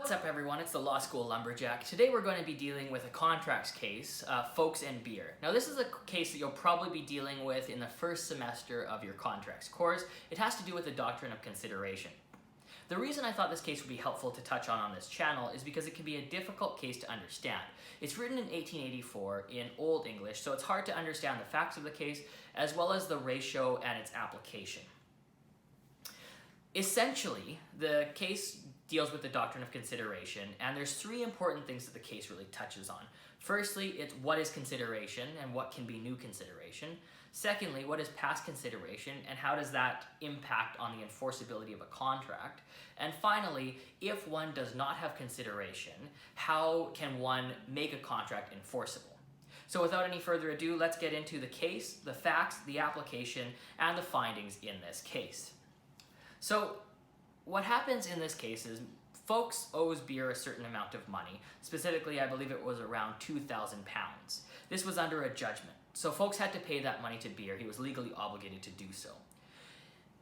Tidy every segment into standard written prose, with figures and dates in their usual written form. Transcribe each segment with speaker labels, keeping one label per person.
Speaker 1: What's up everyone, it's the Law School Lumberjack. Today we're going to be dealing with a contracts case, Foakes and Beere. Now this is a case that you'll probably be dealing with in the first semester of your contracts course. It has to do with the doctrine of consideration. The reason I thought this case would be helpful to touch on this channel is because it can be a difficult case to understand. It's written in 1884 in Old English, so it's hard to understand the facts of the case as well as the ratio and its application. Essentially, the case deals with the doctrine of consideration, and there's three important things that the case really touches on. Firstly, it's what is consideration and what can be new consideration. Secondly, what is past consideration and how does that impact on the enforceability of a contract? And finally, if one does not have consideration, how can one make a contract enforceable? So without any further ado, let's get into the case, the facts, the application, and the findings in this case. So what happens in this case is Foakes owes Beere a certain amount of money. Specifically, I believe it was around £2,000. This was under a judgment. So Foakes had to pay that money to Beere. He was legally obligated to do so.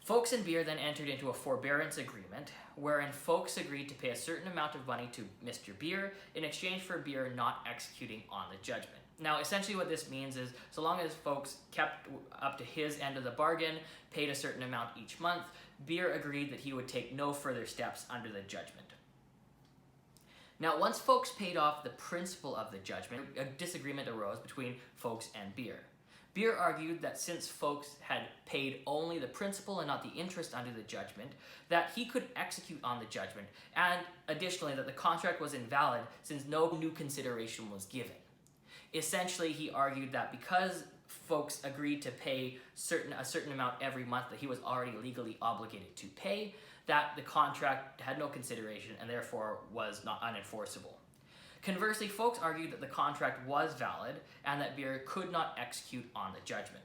Speaker 1: Foakes and Beere then entered into a forbearance agreement wherein Foakes agreed to pay a certain amount of money to Mr. Beere in exchange for Beere not executing on the judgment. Now, essentially what this means is so long as Foakes kept up to his end of the bargain, paid a certain amount each month, Beere agreed that he would take no further steps under the judgment. Now, once Foakes paid off the principal of the judgment, a disagreement arose between Foakes and Beere. Beere argued that since Foakes had paid only the principal and not the interest under the judgment, that he could execute on the judgment, and additionally that the contract was invalid since no new consideration was given. Essentially, he argued that because Foakes agreed to pay a certain amount every month that he was already legally obligated to pay, that the contract had no consideration and therefore was not unenforceable. Conversely, Foakes argued that the contract was valid and that Beere could not execute on the judgment.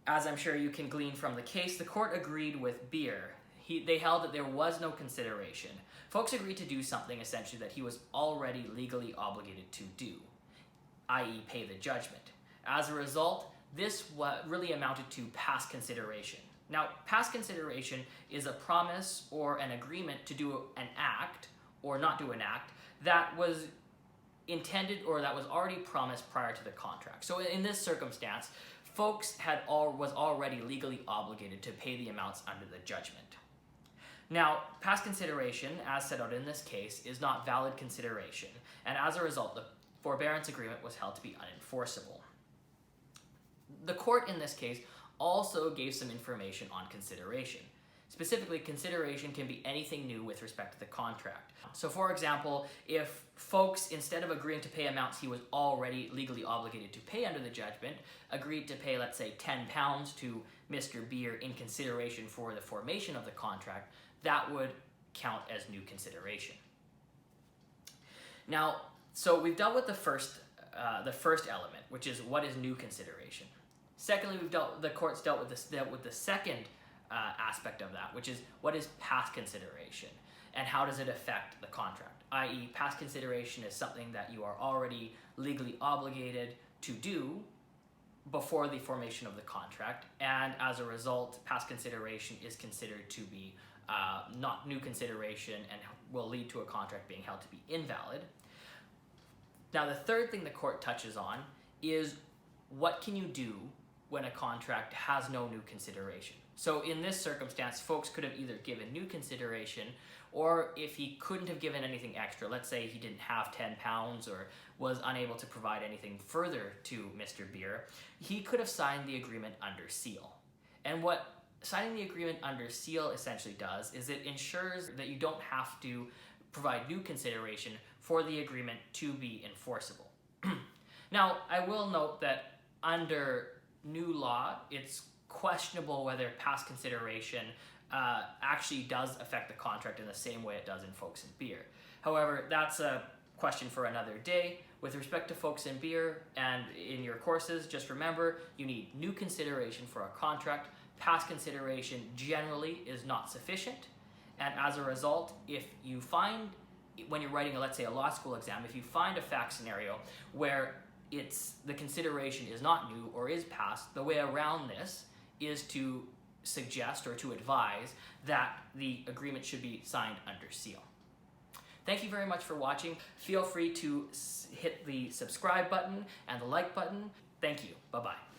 Speaker 1: As I'm sure you can glean from the case, the court agreed with Beere. They held that there was no consideration. Foakes agreed to do something essentially that he was already legally obligated to do, i.e. pay the judgment. As a result, this really amounted to past consideration. Now, past consideration is a promise or an agreement to do an act or not do an act that was intended or that was already promised prior to the contract. So in this circumstance, Foakes was already legally obligated to pay the amounts under the judgment. Now, past consideration, as set out in this case, is not valid consideration, and as a result, the forbearance agreement was held to be unenforceable. The court in this case also gave some information on consideration. Specifically, consideration can be anything new with respect to the contract. So for example, if Foakes, instead of agreeing to pay amounts he was already legally obligated to pay under the judgment, agreed to pay, let's say, £10 to Mr. Beere in consideration for the formation of the contract, that would count as new consideration. Now, so we've dealt with the first element, which is what is new consideration. Secondly, the court's dealt with the second aspect of that, which is what is past consideration and how does it affect the contract, i.e. past consideration is something that you are already legally obligated to do before the formation of the contract, and as a result, past consideration is considered to be not new consideration and will lead to a contract being held to be invalid. Now, the third thing the court touches on is what can you do when a contract has no new consideration. So in this circumstance, Foakes could have either given new consideration, or if he couldn't have given anything extra, let's say he didn't have £10 or was unable to provide anything further to Mr. Beere, he could have signed the agreement under seal. And what signing the agreement under seal essentially does is it ensures that you don't have to provide new consideration for the agreement to be enforceable. Now, I will note that under new law, it's questionable whether past consideration actually does affect the contract in the same way it does in Foakes and Beere. However, that's a question for another day. With respect to Foakes and Beere and in your courses, just remember you need new consideration for a contract. Past consideration generally is not sufficient, and as a result, if you find, when you're writing, let's say, a law school exam, if you find a fact scenario where the consideration is not new or is past, the way around this is to suggest or to advise that the agreement should be signed under seal. Thank you very much for watching. Feel free to hit the subscribe button and the like button. Thank you. Bye-bye.